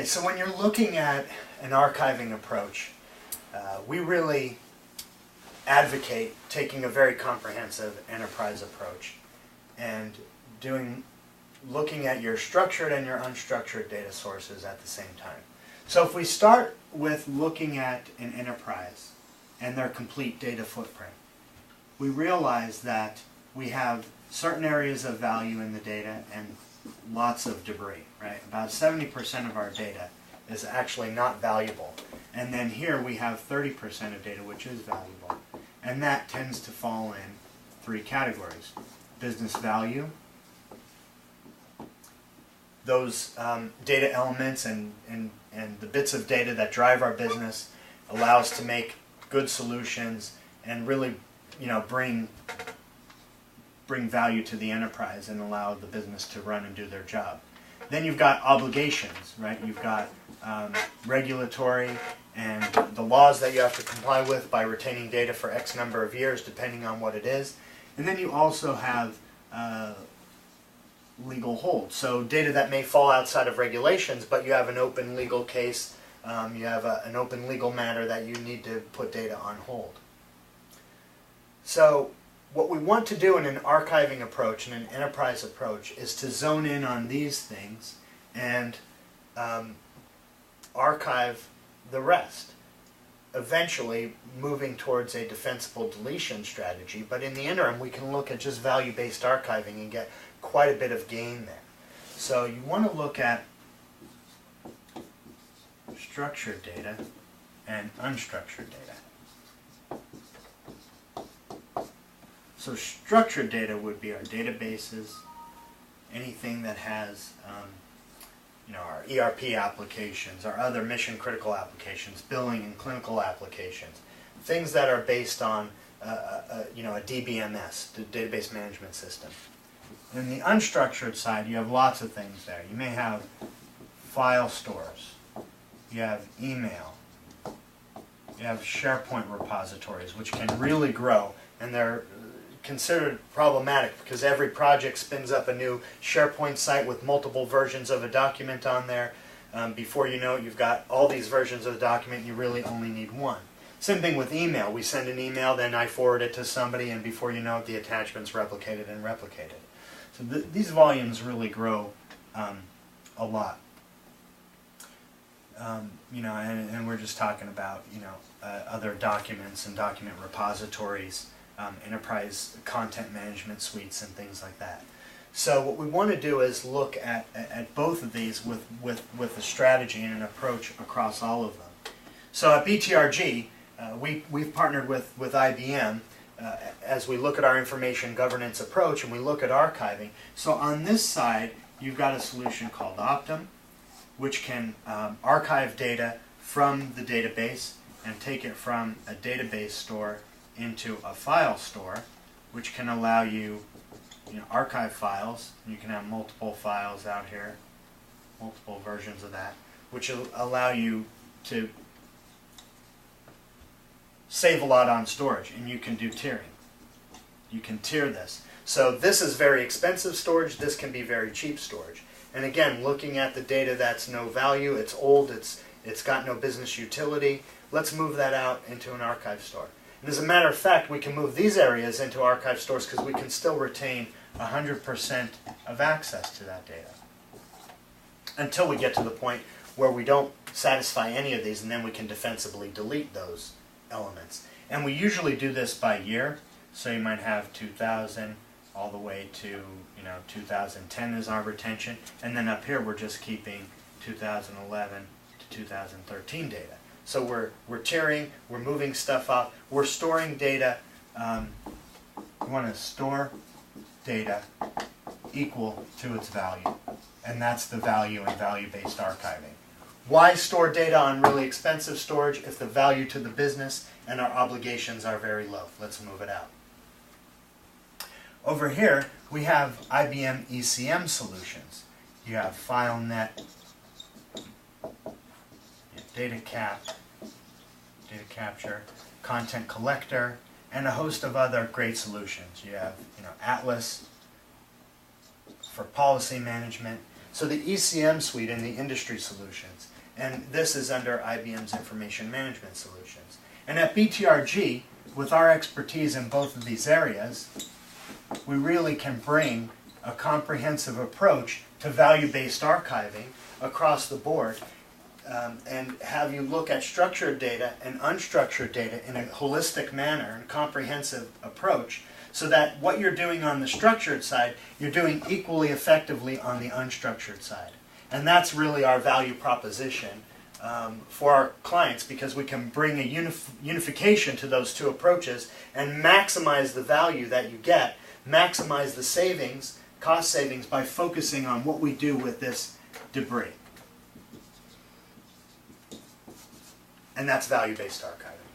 so when you're looking at an archiving approach, we really advocate taking a very comprehensive enterprise approach and looking at your structured and your unstructured data sources at the same time. So if we start with looking at an enterprise and their complete data footprint, we realize that we have certain areas of value in the data and lots of debris, right? About 70% of our data is actually not valuable. And then here we have 30% of data which is valuable. And that tends to fall in three categories. Business value, those data elements and the bits of data that drive our business, allow us to make good solutions and really, bring value to the enterprise and allow the business to run and do their job. Then you've got obligations, right? You've got regulatory and the laws that you have to comply with by retaining data for X number of years, depending on what it is. And then you also have legal hold. So data that may fall outside of regulations, but you have an open legal case, you have an open legal matter that you need to put data on hold. So what we want to do in an archiving approach and an enterprise approach is to zone in on these things and archive the rest, eventually moving towards a defensible deletion strategy. But in the interim, we can look at just value-based archiving and get quite a bit of gain there. So you want to look at structured data and unstructured data. So structured data would be our databases, anything that has our ERP applications, our other mission-critical applications, billing and clinical applications, things that are based on a DBMS, the database management system. In the unstructured side, you have lots of things there. You may have file stores, you have email, you have SharePoint repositories, which can really grow, and they're considered problematic because every project spins up a new SharePoint site with multiple versions of a document on there. Before you know it, you've got all these versions of the document and you really only need one. Same thing with email. We send an email, then I forward it to somebody, and before you know it, the attachment's replicated and replicated. So these volumes really grow a lot. And we're just talking about other documents and document repositories, enterprise content management suites and things like that. So what we want to do is look at both of these with a strategy and an approach across all of them. So at BTRG, we've partnered with IBM as we look at our information governance approach and we look at archiving. So on this side, you've got a solution called Optum, which can archive data from the database and take it from a database store into a file store, which can allow you, archive files. You can have multiple files out here, multiple versions of that, which will allow you to save a lot on storage, and you can do tiering. You can tier this. So this is very expensive storage, this can be very cheap storage. And again, looking at the data that's no value, it's old, it's got no business utility, let's move that out into an archive store. And as a matter of fact, we can move these areas into archive stores because we can still retain 100% of access to that data. Until we get to the point where we don't satisfy any of these, and then we can defensively delete those elements. And we usually do this by year, so you might have 2000 all the way to 2010 is our retention, and then up here we're just keeping 2011 to 2013 data. So we're tiering, we're moving stuff up, we're storing data. We want to store data equal to its value, and that's the value in value-based archiving. Why store data on really expensive storage if the value to the business and our obligations are very low? Let's move it out. Over here, we have IBM Ecm Solutions. You have FileNet, data capture, content collector, and a host of other great solutions. You have Atlas for policy management. So the ECM suite and the industry solutions And this is under IBM's Information Management Solutions. And at BTRG, with our expertise in both of these areas, we really can bring a comprehensive approach to value-based archiving across the board, and have you look at structured data and unstructured data in a holistic manner and comprehensive approach, so that what you're doing on the structured side, you're doing equally effectively on the unstructured side. And that's really our value proposition for our clients, because we can bring a unification to those two approaches and maximize the value that you get, maximize the savings, cost savings, by focusing on what we do with this debris. And that's value-based archiving.